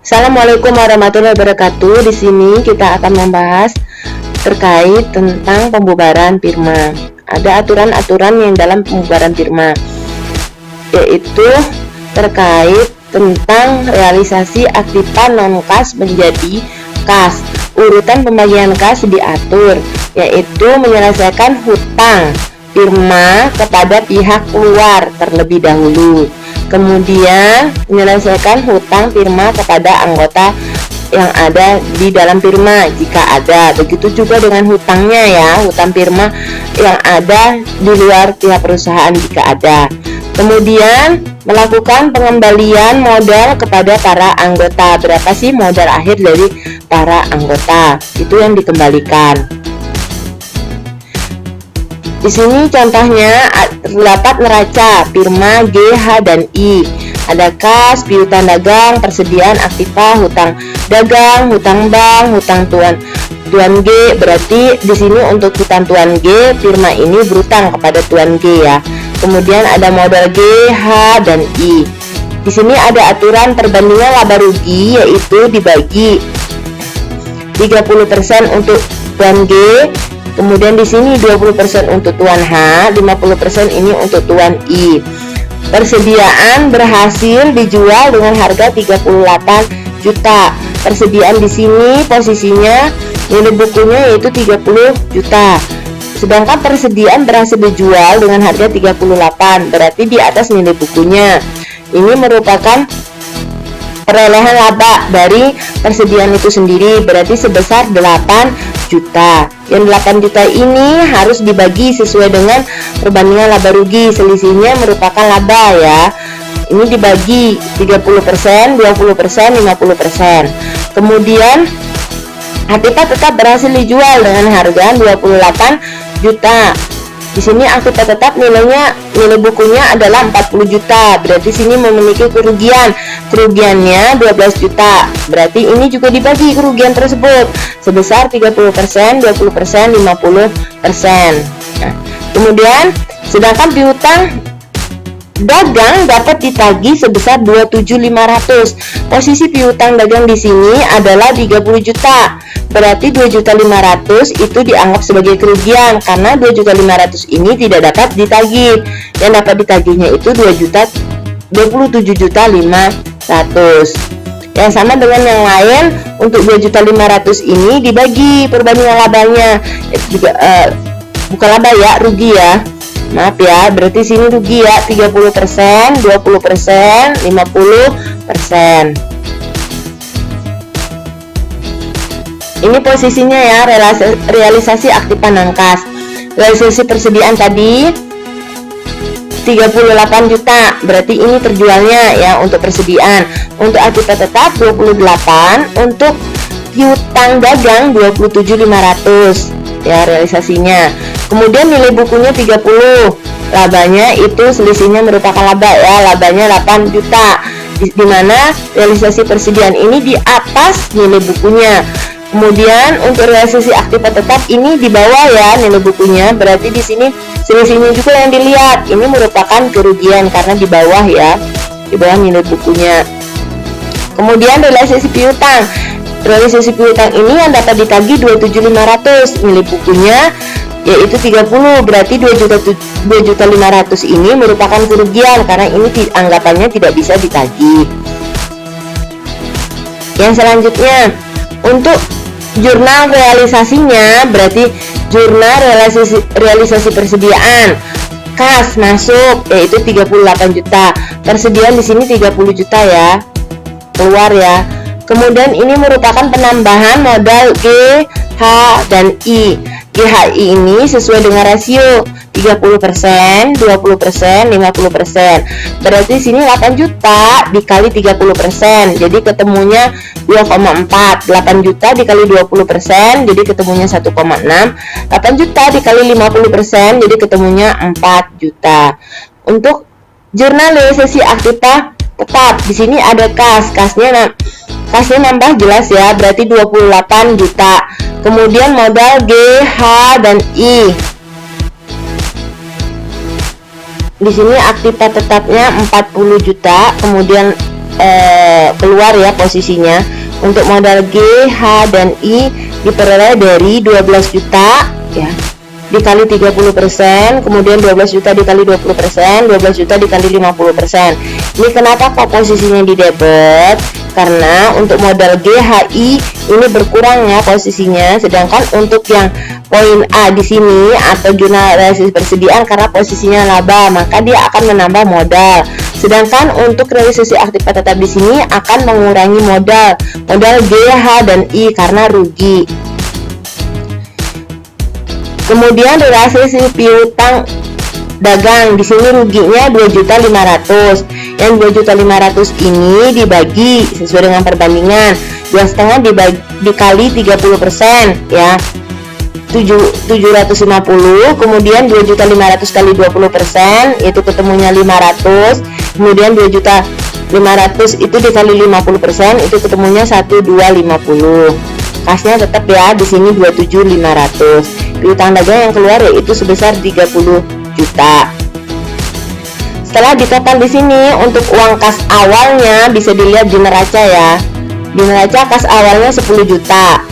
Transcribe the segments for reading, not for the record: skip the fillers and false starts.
Assalamualaikum warahmatullahi wabarakatuh. Di sini kita akan membahas terkait tentang pembubaran firma. Ada aturan-aturan yang dalam pembubaran firma, yaitu terkait tentang realisasi aktiva non-kas menjadi kas. Urutan pembagian kas diatur, yaitu menyelesaikan hutang firma kepada pihak luar terlebih dahulu, kemudian menyelesaikan hutang firma kepada anggota yang ada di dalam firma jika ada. Begitu juga dengan hutangnya ya, hutang firma yang ada di luar pihak perusahaan jika ada. Kemudian melakukan pengembalian modal kepada para anggota. Berapa sih modal akhir dari para anggota? Itu yang dikembalikan. Di sini contohnya terdapat neraca firma G, H, dan I. Ada kas, piutang dagang, persediaan aktiva, hutang dagang, hutang bank, hutang tuan G. Berarti di sini untuk hutang tuan G, firma ini berutang kepada tuan G ya. Kemudian ada modal G, H, dan I. Di sini ada aturan perbandingan laba rugi, yaitu dibagi 30% untuk tuan G. Kemudian di sini 20% untuk tuan H, 50% ini untuk tuan I. Persediaan berhasil dijual dengan harga 38 juta. Persediaan di sini posisinya nilai bukunya yaitu 30 juta. Sedangkan persediaan berhasil dijual dengan harga 38, berarti di atas nilai bukunya. Ini merupakan perolehan laba dari persediaan itu sendiri, berarti sebesar 8 juta. Yang 8 juta ini harus dibagi sesuai dengan perbandingan laba rugi. Selisihnya merupakan laba ya. Ini dibagi 30%, 20%, 50%. Kemudian aktiva tetap berhasil dijual dengan harga 28 juta. Di sini aktiva tetap nilai bukunya adalah 40 juta. Berarti sini memiliki kerugian. Kerugiannya 12 juta. Berarti ini juga dibagi kerugian tersebut sebesar 30%, 20%, 50%. Nah, kemudian sedangkan piutang dagang dapat ditagih sebesar 27.500. Posisi piutang dagang di sini adalah 30 juta. Berarti 2.500.000 itu dianggap sebagai kerugian karena 2.500.000 ini tidak dapat ditagih. Yang dapat ditagihnya itu 27.500.000. Yang sama dengan yang lain, untuk 2.500.000 ini dibagi perbandingan labanya. Bukan laba ya, rugi ya. Maaf ya, berarti sini rugi ya 30%, 20%, 50%. Ini posisinya ya, realisasi aktiva non-kas. Realisasi persediaan tadi 38 juta, berarti ini terjualnya ya untuk persediaan. Untuk aktiva tetap 28, untuk piutang dagang 27.500 ya realisasinya. Kemudian nilai bukunya 30. Labanya itu selisihnya merupakan laba ya, labanya 8 juta. Di mana realisasi persediaan ini di atas nilai bukunya. Kemudian untuk realisasi aktiva tetap ini di bawah ya nilai bukunya, berarti di sini selisihnya juga yang dilihat. Ini merupakan kerugian karena di bawah ya, di bawah nilai bukunya. Kemudian realisasi piutang. Realisasi piutang ini yang dapat ditagih 27.500, nilai bukunya yaitu 30, berarti 2.500.000 ini merupakan kerugian karena ini anggapannya tidak bisa ditagih. Yang selanjutnya, untuk jurnal realisasinya, berarti jurnal realisasi persediaan kas masuk yaitu 38 juta. Persediaan di sini 30 juta ya, keluar ya. Kemudian ini merupakan penambahan modal G, H, dan I. GHI ini sesuai dengan rasio 30%, 20%, 50%. Berarti sini 8 juta dikali 30%, jadi ketemunya 2,4. 8 juta dikali 20%, jadi ketemunya 1,6. 8 juta dikali 50%, jadi ketemunya 4 juta. Untuk jurnal realisasi aktiva tetap, di sini ada kasnya nambah jelas ya, berarti 28 juta. Kemudian modal G, H, dan I. Di sini aktiva tetapnya 40 juta, kemudian keluar ya posisinya. Untuk modal G, H, dan I diperoleh dari 12 juta ya dikali 30%, kemudian 12 juta dikali 20%, 12 juta dikali 50%. Ini kenapa kok posisinya di debit? Karena untuk modal G, H, I ini berkurang ya posisinya, sedangkan untuk yang poin A di sini atau jurnal realisasi persediaan karena posisinya laba, maka dia akan menambah modal. Sedangkan untuk realisasi aktif tetap di sini akan mengurangi modal G, H, dan I karena rugi. Kemudian realisasi piutang dagang di sini ruginya 2.500.000. Yang 2.500.000 ini dibagi sesuai dengan perbandingan 2,5 dikali 30% ya 750, kemudian 2.500.000 kali 20% itu ketemunya 500, kemudian 2.500.000 itu dikali 50% itu ketemunya 1.250. Kasnya tetap ya di sini 27.500. Piutang dagang yang keluar yaitu sebesar 30 juta. Setelah ditotal di sini untuk uang kas awalnya bisa dilihat di neraca ya. Di neraca kas awalnya 10 juta.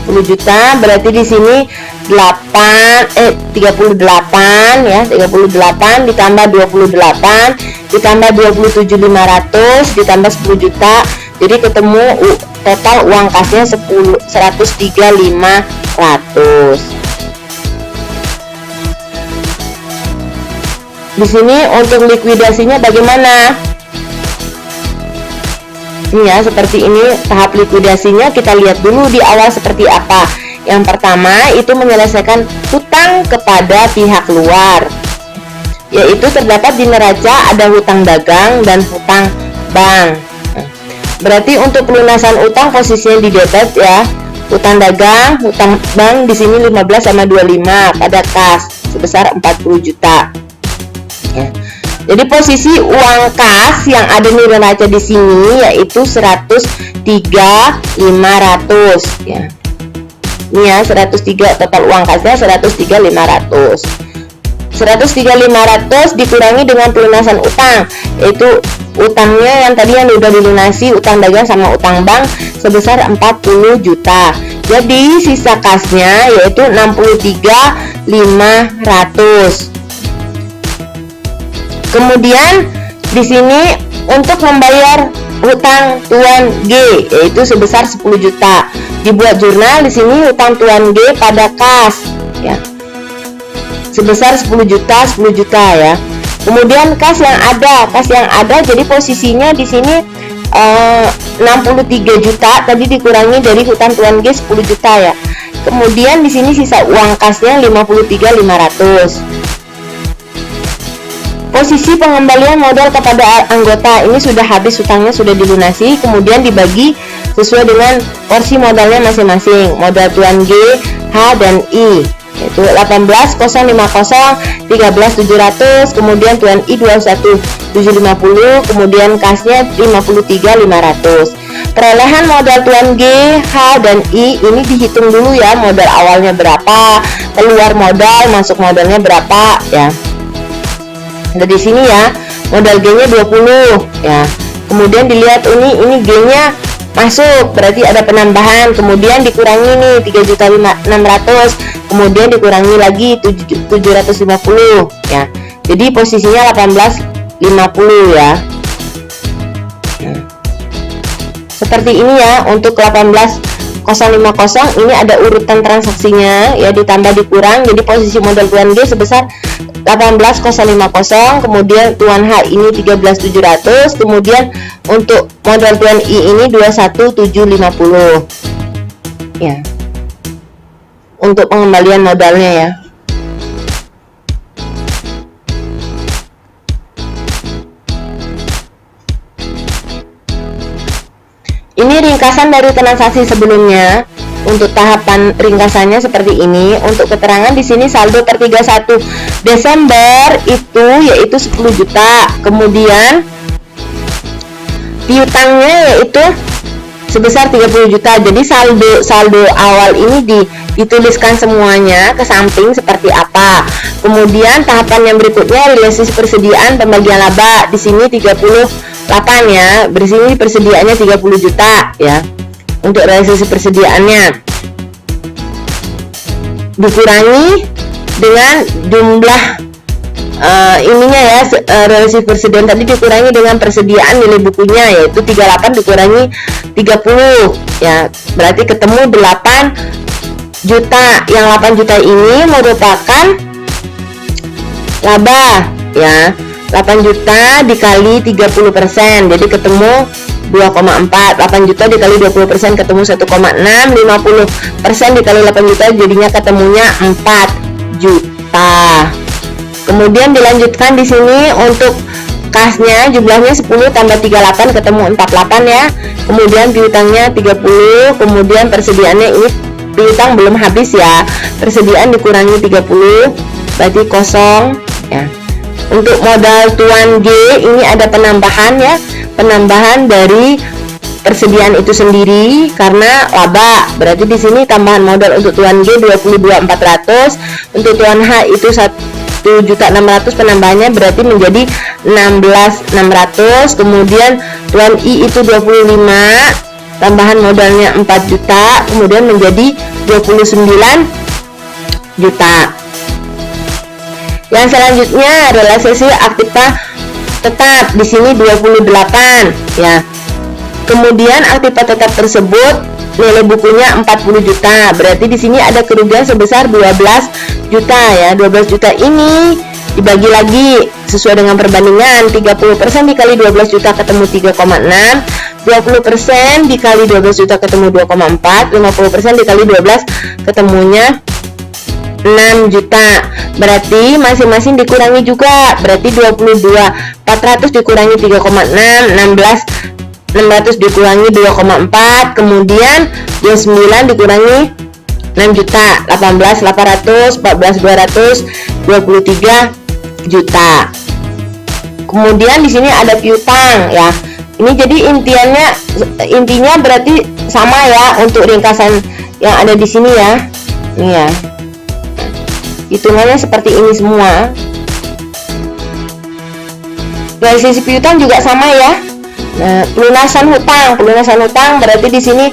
10 juta berarti di sini 38 ya, 38 ditambah 28 ditambah 27.500 ditambah 10 juta. Jadi ketemu total uang kasnya 103.500. Di sini untuk likuidasinya bagaimana? Ini ya, seperti ini tahap likuidasinya. Kita lihat dulu di awal seperti apa. Yang pertama itu menyelesaikan hutang kepada pihak luar, yaitu terdapat di neraca ada hutang dagang dan hutang bank. Berarti untuk pelunasan utang posisinya di debit ya. Hutang dagang, hutang bank di sini 15 sama 25 pada kas sebesar 40 juta. Ya. Jadi posisi uang kas yang ada di neraca di sini yaitu 103.500 ya. Ini ya 103 total uang kasnya 103.500. 103.500 dikurangi dengan pelunasan utang, yaitu utangnya yang tadi yang udah dilunasi, utang dagang sama utang bank sebesar 40 juta. Jadi sisa kasnya yaitu 63.500. Kemudian di sini untuk membayar hutang tuan G yaitu sebesar 10 juta. Dibuat jurnal di sini hutang tuan G pada kas ya. Sebesar 10 juta ya. Kemudian kas yang ada jadi posisinya di sini 63 juta tadi dikurangi dari hutang tuan G 10 juta ya. Kemudian di sini sisa uang kasnya 53.500. Posisi pengembalian modal kepada anggota ini sudah habis, hutangnya sudah dilunasi, kemudian dibagi sesuai dengan porsi modalnya masing-masing. Modal tuan G, H, dan I yaitu 18.050, 13.700, kemudian tuan I 21.750, kemudian kasnya 53.500. Perolehan modal tuan G, H, dan I ini dihitung dulu ya, modal awalnya berapa, keluar modal, masuk modalnya berapa ya. Ada di sini ya, modal G-nya 20 ya. Kemudian dilihat ini G-nya masuk, berarti ada penambahan, kemudian dikurangi nih 3.600, kemudian dikurangi lagi 750 ya. Jadi posisinya 18.50 ya. Seperti ini ya untuk 18.050 ini ada urutan transaksinya ya, ditambah dikurang, jadi posisi modal tuan G sebesar 18.050, kemudian tuan H ini 13.700, kemudian untuk modal tuan I ini 21.750 ya. Untuk pengembalian modalnya ya. Ini ringkasan dari transaksi sebelumnya. Untuk tahapan ringkasannya seperti ini. Untuk keterangan di sini saldo per 31 Desember itu yaitu 10 juta. Kemudian piutangnya yaitu sebesar 30 juta. Jadi saldo awal ini dituliskan semuanya ke samping seperti apa. Kemudian tahapan yang berikutnya realisasi persediaan pembagian laba. Di sini 30% 8 ya. Bersini persediaannya 30 juta ya. Untuk realisasi persediaannya dikurangi dengan jumlah ininya ya, realisasi persediaan tadi dikurangi dengan persediaan nilai bukunya, yaitu 38 dikurangi 30 ya, berarti ketemu 8 juta. Yang 8 juta ini merupakan laba ya. 8 juta dikali 30%, jadi ketemu 2,4. 8 juta dikali 20% ketemu 1,6. 50% dikali 8 juta jadinya ketemunya 4 juta. Kemudian dilanjutkan di sini untuk kasnya, jumlahnya 10 tambah 38 ketemu 48 ya. Kemudian piutangnya 30, kemudian persediaannya ini piutang belum habis ya. Persediaan dikurangi 30 berarti kosong ya. Untuk modal tuan G ini ada penambahan ya, penambahan dari persediaan itu sendiri karena laba. Berarti di sini tambahan modal untuk tuan G 22.400, untuk tuan H itu 1.600, penambahannya berarti menjadi 16.600. Kemudian tuan I itu 25, tambahan modalnya 4 juta, kemudian menjadi 29 juta. Yang selanjutnya realisasi aktiva tetap, di sini 28 ya. Kemudian aktiva tetap tersebut nilai bukunya 40 juta. Berarti di sini ada kerugian sebesar 12 juta ya. 12 juta ini dibagi lagi sesuai dengan perbandingan. 30% dikali 12 juta ketemu 3,6. 20% dikali 12 juta ketemu 2,4. 50% dikali 12 ketemunya 6 juta. Berarti masing-masing dikurangi juga. Berarti 22.400 dikurangi 3,6, 16.600 dikurangi 2,4, kemudian 29 dikurangi 6 juta, 18.800, 14.200, 23 juta. Kemudian di sini ada piutang ya. Ini jadi intinya berarti sama ya untuk ringkasan yang ada di sini ya. Ini ya. Hitungannya seperti ini semua. Realisasi piutang juga sama ya. Nah, pelunasan hutang berarti di sini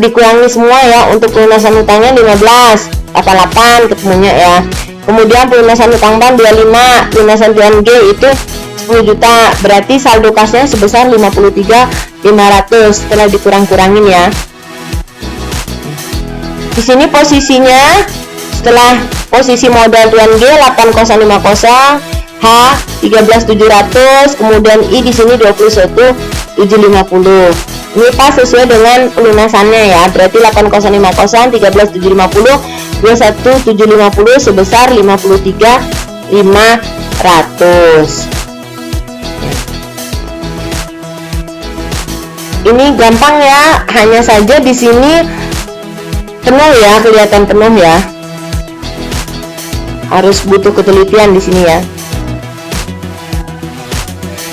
dikurangi semua ya. Untuk pelunasan hutangnya 15.88 ketemunya ya. Kemudian pelunasan hutang bank 25, pelunasan tuan G itu 10 juta. Berarti saldo kasnya sebesar 53.500 setelah dikurang-kurangin ya. Di sini posisinya setelah posisi modal tuan G 8050, H 13.700, kemudian I di sini 21.750. Ini pas sesuai dengan pelunasannya ya. Berarti 8050, 13.750, 21.750 sebesar 53.500. Ini gampang ya, hanya saja di sini penuh ya, kelihatan penuh ya. Harus butuh ketelitian di sini ya.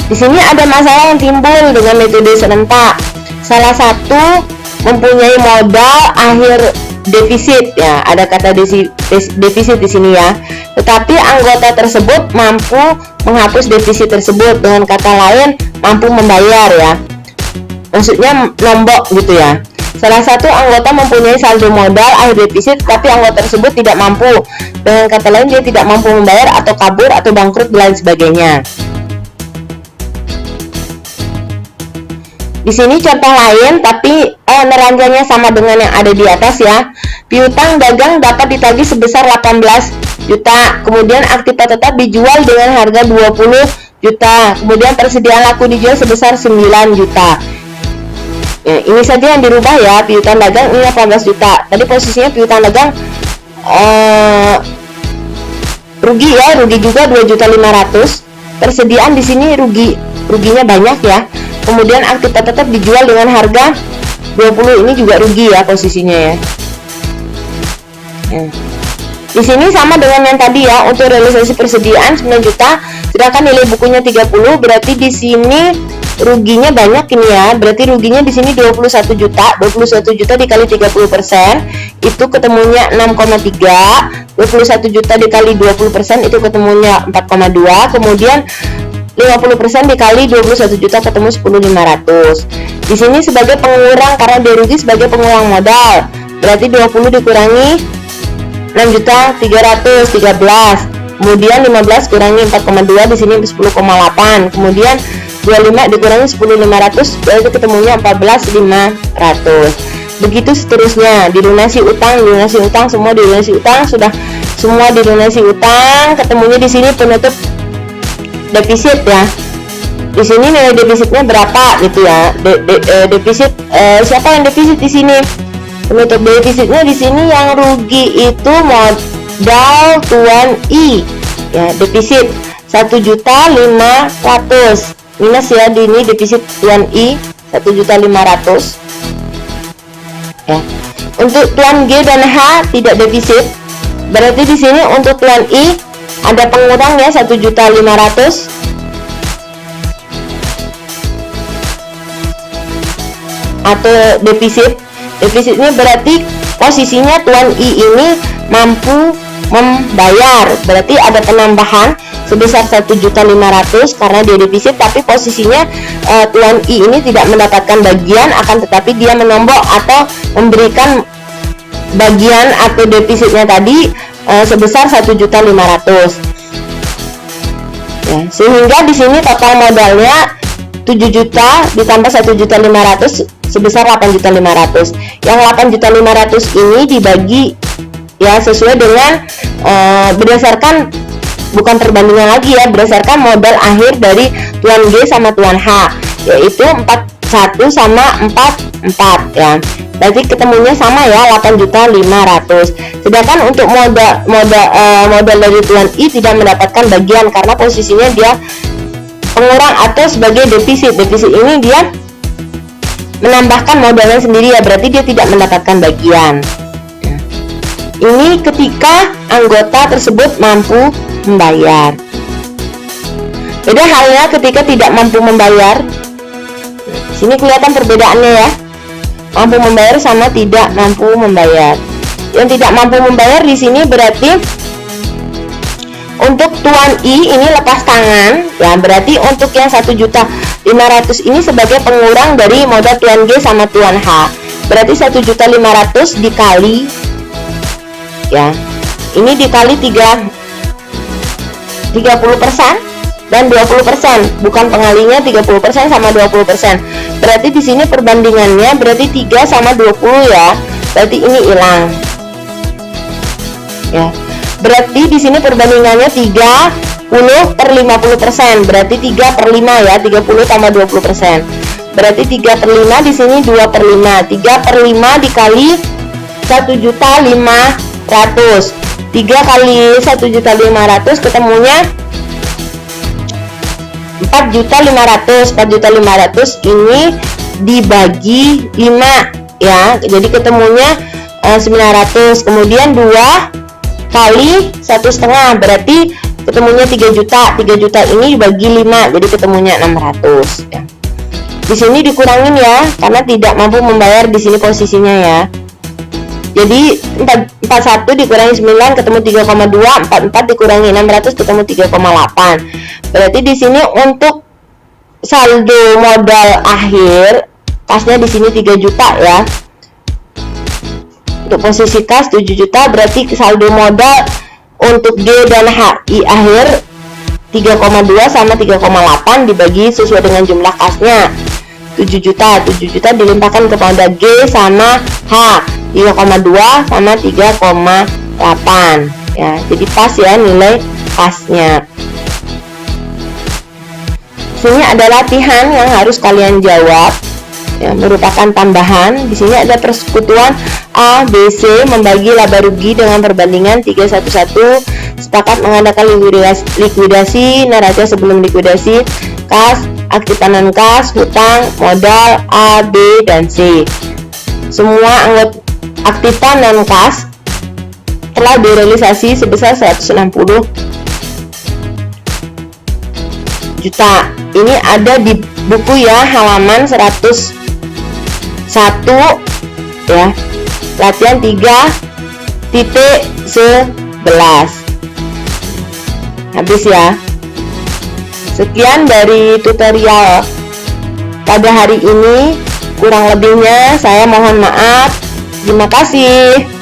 Di sini ada masalah yang timbul dengan metode serentak. Salah satu mempunyai modal akhir defisit ya, ada kata defisit di sini ya. Tetapi anggota tersebut mampu menghapus defisit tersebut, dengan kata lain mampu membayar ya. Maksudnya nombok gitu ya. Salah satu anggota mempunyai saldo modal akhir defisit, tapi anggota tersebut tidak mampu. Dengan kata lain dia tidak mampu membayar atau kabur atau bangkrut dan lain sebagainya. Di sini contoh lain, tapi neranjanya sama dengan yang ada di atas ya. Piutang dagang dapat ditagih sebesar 18 juta. Kemudian aktiva tetap dijual dengan harga 20 juta. Kemudian persediaan laku dijual sebesar 9 juta. Ya, ini saja yang dirubah ya. Piutang dagang ini 18 juta. Tadi posisinya piutang dagang rugi ya, rugi juga 2.500.000. Persediaan di sini ruginya banyak ya. Kemudian aktiva tetap dijual dengan harga 20, ini juga rugi ya posisinya ya. Di sini sama dengan yang tadi ya, untuk realisasi persediaan 9 juta, sedangkan nilai bukunya 30, berarti di sini ruginya banyak ini ya. Berarti ruginya di sini 21 juta. 21 juta dikali 30% itu ketemunya 6,3. 21 juta dikali 20% itu ketemunya 4,2. Kemudian 50% dikali 21 juta ketemu 10.500. Di sini sebagai pengurang karena dia rugi sebagai pengurang modal. Berarti 20 dikurangi 6.313. Kemudian 15 kurangi 4,2, di sini 10,8. Kemudian 25 dikurangi 10.500, berarti ketemunya 14.500. Begitu seterusnya, dilunasi utang, semua dilunasi utang, sudah semua dilunasi utang, ketemunya di sini penutup defisit ya. Di sini nilai defisitnya berapa gitu ya? Defisit siapa yang defisit di sini? Penutup defisitnya di sini yang rugi itu modal tuan I ya, defisit 1.500.000 minus ya, di ini defisit tuan I 1.500.000 ya. Untuk tuan G dan H tidak defisit, berarti di sini untuk tuan I ada pengurang ya 1.500.000 atau defisit. Defisitnya berarti posisinya tuan I ini mampu membayar, berarti ada penambahan sebesar 1.500.000 karena dia defisit, tapi posisinya tuan I ini tidak mendapatkan bagian, akan tetapi dia menombok atau memberikan bagian atau defisitnya tadi sebesar 1.500.000 ya, sehingga di sini total modalnya 7 juta ditambah 1.500.000 sebesar 8.500.000. Yang 8.500.000 ini dibagi ya sesuai dengan berdasarkan, bukan perbandingan lagi ya, berdasarkan modal akhir dari tuan G sama tuan H, yaitu 41 sama 44 ya. Berarti ketemunya sama ya, 8.500.000. Sedangkan untuk modal dari tuan I tidak mendapatkan bagian karena posisinya dia pengurang atau sebagai defisit. Defisit ini dia menambahkan modalnya sendiri ya, berarti dia tidak mendapatkan bagian. Ini ketika anggota tersebut mampu membayar. Beda halnya ketika tidak mampu membayar. Sini kelihatan perbedaannya ya. Mampu membayar sama tidak mampu membayar. Yang tidak mampu membayar di sini berarti untuk tuan I ini lepas tangan ya, berarti untuk yang 1.500.000 ini sebagai pengurang dari modal tuan G sama tuan H. Berarti 1.500.000 dikali ya, ini dikali 30% dan 20%, bukan pengalinya 30% sama 20%. Berarti di sini perbandingannya berarti 3 sama 20 ya. Berarti ini hilang. Ya. Berarti di sini perbandingannya 30/50%. Berarti 3/5 ya, 30 tambah 20%. Berarti 3/5 di sini 2/5. 3/5 dikali 1.500.000. 3 kali 1.500.000 ketemunya 4.500.000. 4.500.000 ini dibagi 5 ya. Jadi ketemunya 900. Kemudian 2 kali 1,5 berarti ketemunya 3 juta. 3 juta ini dibagi 5 jadi ketemunya 600 ya. Di sini dikurangin ya karena tidak mampu membayar di sini posisinya ya. Jadi 41 dikurangi 9 ketemu 3,2, 44 dikurangi 600 ketemu 3,8. Berarti di sini untuk saldo modal akhir kasnya di sini 3 juta ya. Untuk posisi kas 7 juta, berarti saldo modal untuk G dan H I akhir 3,2 sama 3,8 dibagi sesuai dengan jumlah kasnya 7 juta. 7 juta dilimpahkan kepada G sama H 3,2 sama 3,8 ya. Jadi pas ya nilai kasnya. Sini ada latihan yang harus kalian jawab ya, merupakan tambahan. Di sini ada persekutuan A, B, C membagi laba rugi dengan perbandingan 3:1. Sepakat mengadakan likuidasi neraca sebelum likuidasi kas, aktif-tanan kas, hutang, modal A, B, dan C. Semua anggota aktifan dan kas telah direalisasi sebesar 160 juta. Ini ada di buku ya, halaman 101 ya, latihan 3.11. Habis ya. Sekian dari tutorial pada hari ini. Kurang lebihnya saya mohon maaf. Terima kasih.